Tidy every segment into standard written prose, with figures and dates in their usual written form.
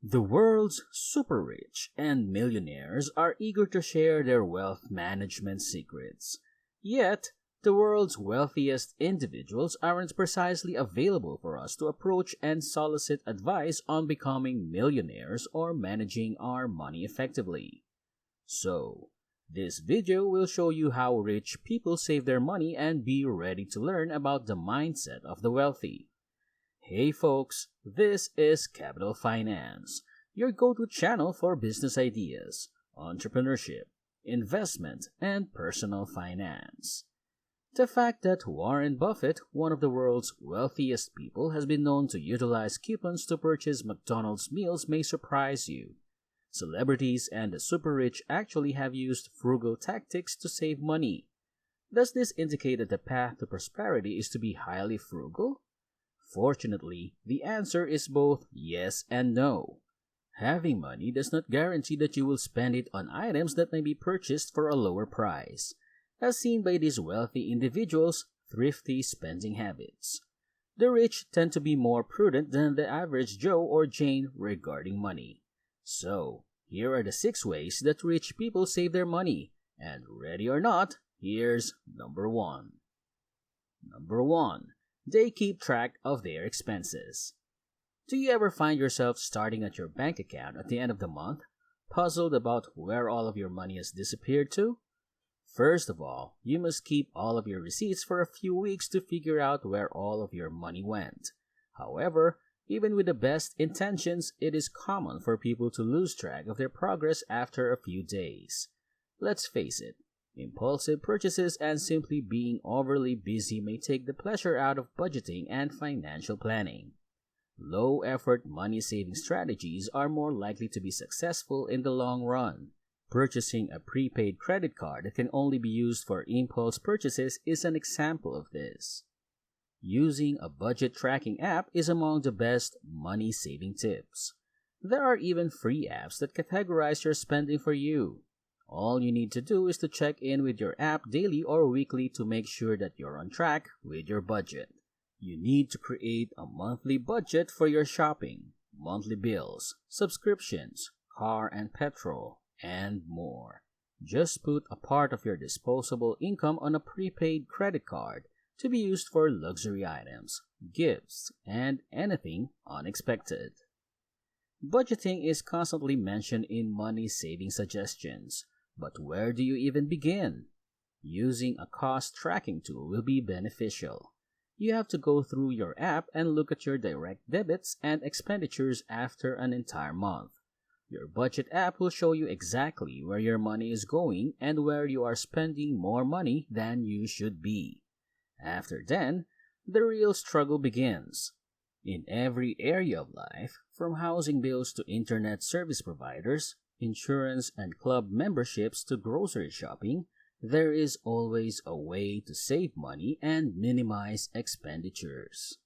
The world's super rich and millionaires are eager to share their wealth management secrets. Yet, the world's wealthiest individuals aren't precisely available for us to approach and solicit advice on becoming millionaires or managing our money effectively. So, this video will show you how rich people save their money and be ready to learn about the mindset of the wealthy. Hey folks, this is Capital Finance, your go-to channel for business ideas, entrepreneurship, investment, and personal finance. The fact that Warren Buffett, one of the world's wealthiest people, has been known to utilize coupons to purchase McDonald's meals may surprise you. Celebrities and the super rich actually have used frugal tactics to save money. Does this indicate that the path to prosperity is to be highly frugal? Fortunately, the answer is both yes and no. Having money does not guarantee that you will spend it on items that may be purchased for a lower price, as seen by these wealthy individuals' thrifty spending habits. The rich tend to be more prudent than the average Joe or Jane regarding money. So, here are the 6 ways that rich people save their money, and ready or not, here's number 1. Number 1. They keep track of their expenses. Do you ever find yourself starting at your bank account at the end of the month, puzzled about where all of your money has disappeared to? First of all, you must keep all of your receipts for a few weeks to figure out where all of your money went. However, even with the best intentions, it is common for people to lose track of their progress after a few days. Let's face it, impulsive purchases and simply being overly busy may take the pleasure out of budgeting and financial planning. Low-effort money-saving strategies are more likely to be successful in the long run. Purchasing a prepaid credit card that can only be used for impulse purchases is an example of this. Using a budget tracking app is among the best money-saving tips. There are even free apps that categorize your spending for you. All you need to do is to check in with your app daily or weekly to make sure that you're on track with your budget. You need to create a monthly budget for your shopping, monthly bills, subscriptions, car and petrol, and more. Just put a part of your disposable income on a prepaid credit card to be used for luxury items, gifts, and anything unexpected. Budgeting is constantly mentioned in money-saving suggestions. But where do you even begin? Using a cost tracking tool will be beneficial. You have to go through your app and look at your direct debits and expenditures after an entire month. Your budget app will show you exactly where your money is going and where you are spending more money than you should be. After then, the real struggle begins. In every area of life, from housing bills to internet service providers, insurance and club memberships to grocery shopping, there is always a way to save money and minimize expenditures.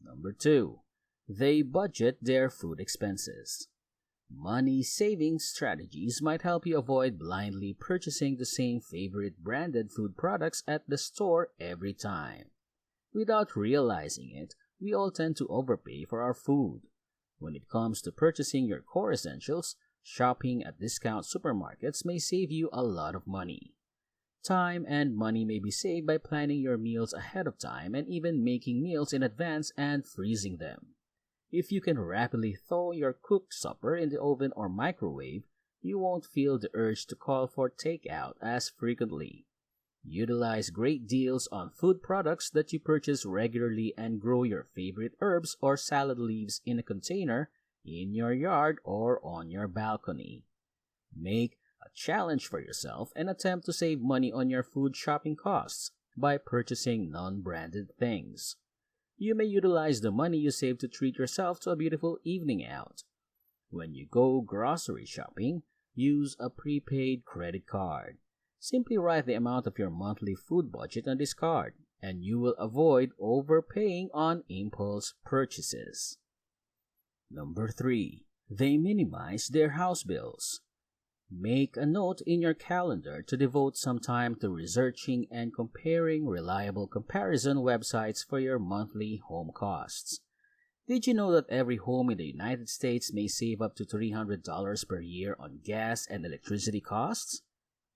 Number 2. They budget their food expenses. Money-saving strategies might help you avoid blindly purchasing the same favorite branded food products at the store every time. Without realizing it, we all tend to overpay for our food. When it comes to purchasing your core essentials, shopping at discount supermarkets may save you a lot of money. Time and money may be saved by planning your meals ahead of time and even making meals in advance and freezing them. If you can rapidly thaw your cooked supper in the oven or microwave, you won't feel the urge to call for takeout as frequently. Utilize great deals on food products that you purchase regularly and grow your favorite herbs or salad leaves in a container in your yard or on your balcony. Make a challenge for yourself and attempt to save money on your food shopping costs by purchasing non-branded things. You may utilize the money you save to treat yourself to a beautiful evening out. When you go grocery shopping, use a prepaid credit card. Simply write the amount of your monthly food budget on this card, and you will avoid overpaying on impulse purchases. Number 3. They minimize their house bills. Make a note in your calendar to devote some time to researching and comparing reliable comparison websites for your monthly home costs. Did you know that every home in the United States may save up to $300 per year on gas and electricity costs?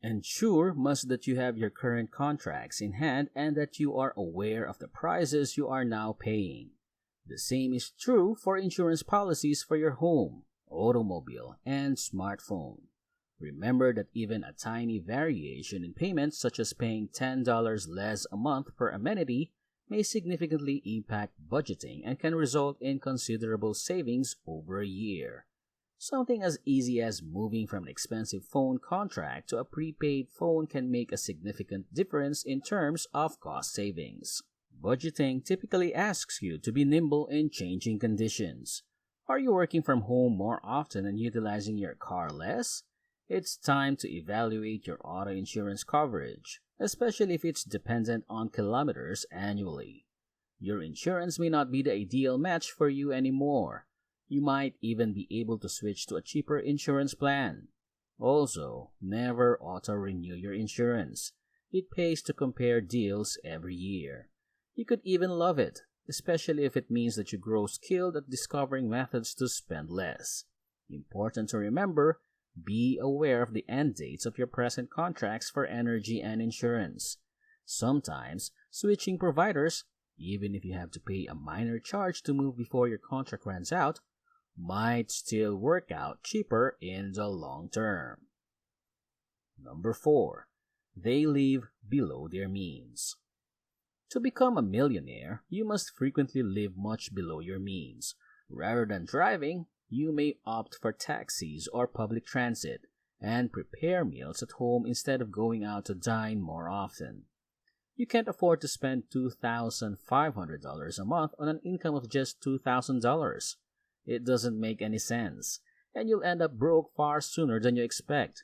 Ensure must that you have your current contracts in hand and that you are aware of the prices you are now paying. The same is true for insurance policies for your home, automobile, and smartphone. Remember that even a tiny variation in payments, such as paying $10 less a month per amenity, may significantly impact budgeting and can result in considerable savings over a year. Something as easy as moving from an expensive phone contract to a prepaid phone can make a significant difference in terms of cost savings. Budgeting typically asks you to be nimble in changing conditions. Are you working from home more often and utilizing your car less? It's time to evaluate your auto insurance coverage, especially if it's dependent on kilometers annually. Your insurance may not be the ideal match for you anymore. You might even be able to switch to a cheaper insurance plan. Also, never auto-renew your insurance. It pays to compare deals every year. You could even love it, especially if it means that you grow skilled at discovering methods to spend less. Important to remember, be aware of the end dates of your present contracts for energy and insurance. Sometimes, switching providers, even if you have to pay a minor charge to move before your contract runs out, might still work out cheaper in the long term. Number 4. They live below their means. To become a millionaire, you must frequently live much below your means. Rather than driving, you may opt for taxis or public transit and prepare meals at home instead of going out to dine more often. You can't afford to spend $2,500 a month on an income of just $2,000. It doesn't make any sense, and you'll end up broke far sooner than you expect.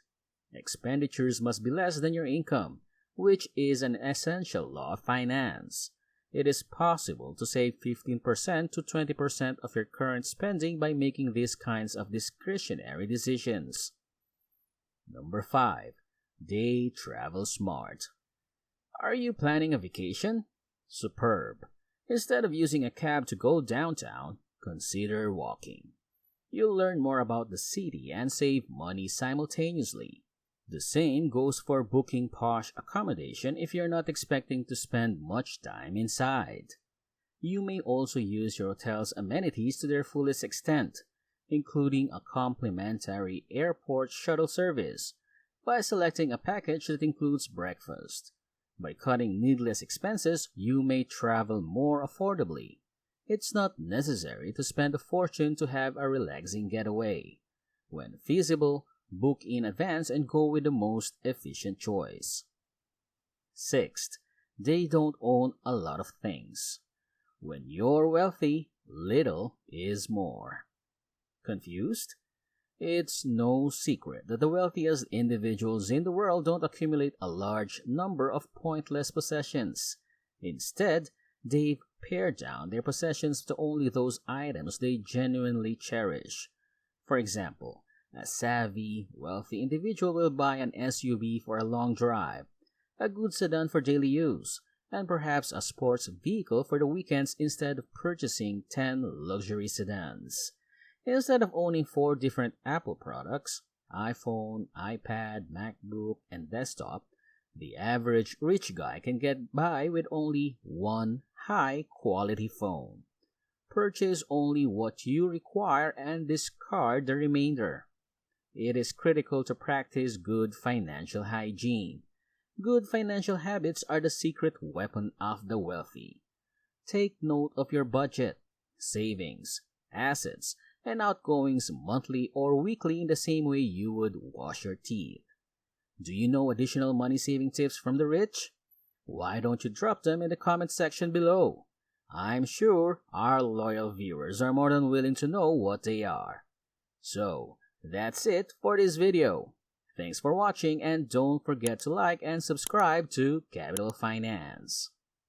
Expenditures must be less than your income, which is an essential law of finance. It is possible to save 15% to 20% of your current spending by making these kinds of discretionary decisions. Number 5. They travel smart. Are you planning a vacation? Superb. Instead of using a cab to go downtown, consider walking. You'll learn more about the city and save money simultaneously. The same goes for booking posh accommodation if you're not expecting to spend much time inside. You may also use your hotel's amenities to their fullest extent, including a complimentary airport shuttle service, by selecting a package that includes breakfast. By cutting needless expenses, you may travel more affordably. It's not necessary to spend a fortune to have a relaxing getaway. When feasible, book in advance and go with the most efficient choice. 6th, they don't own a lot of things. When you're wealthy, little is more. Confused? It's no secret that the wealthiest individuals in the world don't accumulate a large number of pointless possessions. Instead, they've pared down their possessions to only those items they genuinely cherish. For example, a savvy, wealthy individual will buy an SUV for a long drive, a good sedan for daily use, and perhaps a sports vehicle for the weekends instead of purchasing 10 luxury sedans. Instead of owning 4 different Apple products, iPhone, iPad, MacBook, and desktop, the average rich guy can get by with only one high-quality phone. Purchase only what you require and discard the remainder. It is critical to practice good financial hygiene. Good financial habits are the secret weapon of the wealthy. Take note of your budget, savings, assets, and outgoings monthly or weekly in the same way you would wash your teeth. Do you know additional money-saving tips from the rich? Why don't you drop them in the comment section below? I'm sure our loyal viewers are more than willing to know what they are. So, that's it for this video. Thanks for watching and don't forget to like and subscribe to Capital Finance.